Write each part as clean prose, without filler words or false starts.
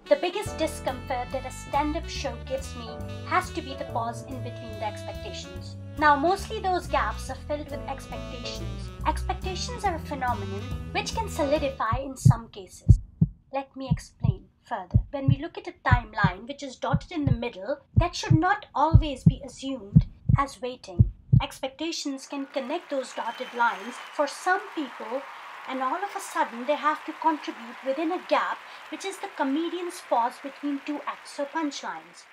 The biggest discomfort that a stand-up show gives me has to be the pause in between the expectations. Now, mostly those gaps are filled with expectations. Expectations are a phenomenon which can solidify in some cases. Let me explain further. When we look at a timeline which is dotted in the middle, that should not always be assumed as waiting. Expectations can connect those dotted lines for some people, and all of a sudden they have to contribute within a gap which is the comedian's pause between two acts or punchlines.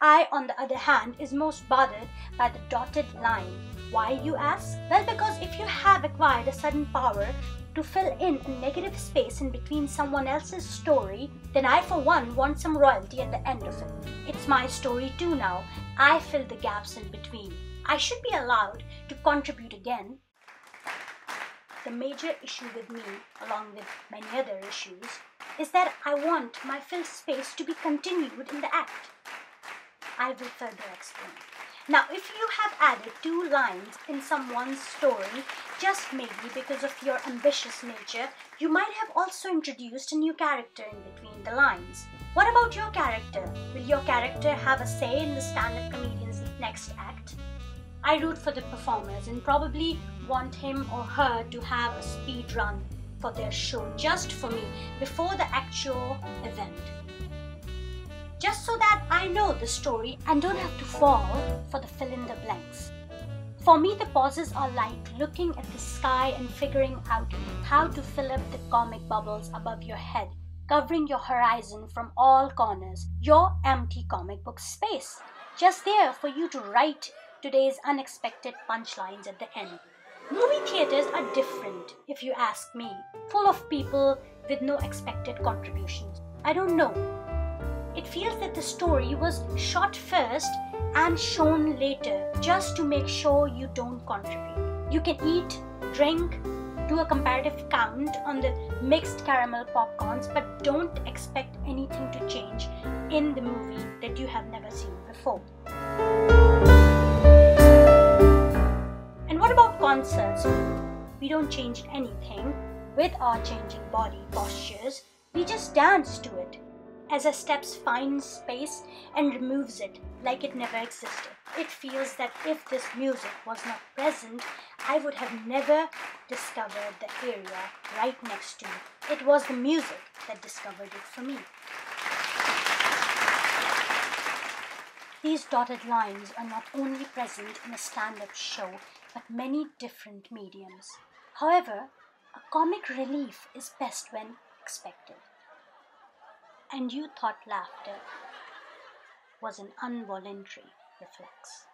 I, on the other hand, is most bothered by the dotted line. Why, you ask? Well, because if you have acquired a sudden power to fill in a negative space in between someone else's story, then I for one want some royalty at the end of it. It's my story too now. I fill the gaps in between. I should be allowed to contribute again. The major issue with me, along with many other issues, is that I want my filled space to be continued in the act. I will further explain. Now, if you have added 2 lines in someone's story, just maybe because of your ambitious nature, you might have also introduced a new character in between the lines. What about your character? Will your character have a say in the stand-up comedian's next act? I root for the performers and probably want him or her to have a speed run for their show just for me before the actual event. Just so that I know the story and don't have to fall for the fill in the blanks. For me, the pauses are like looking at the sky and figuring out how to fill up the comic bubbles above your head, covering your horizon from all corners, your empty comic book space, just there for you to write today's unexpected punchlines at the end. Movie theaters are different, if you ask me, full of people with no expected contributions. I don't know. It feels that the story was shot first and shown later just to make sure you don't contribute. You can eat, drink, do a comparative count on the mixed caramel popcorns, but don't expect anything to change in the movie that you have never seen before. And what about concerts? We don't change anything with our changing body postures. We just dance to it as our steps find space and removes it like it never existed. It feels that if this music was not present, I would have never discovered the area right next to me. It was the music that discovered it for me. These dotted lines are not only present in a stand-up show, but many different mediums. However, a comic relief is best when expected. And you thought laughter was an involuntary reflex.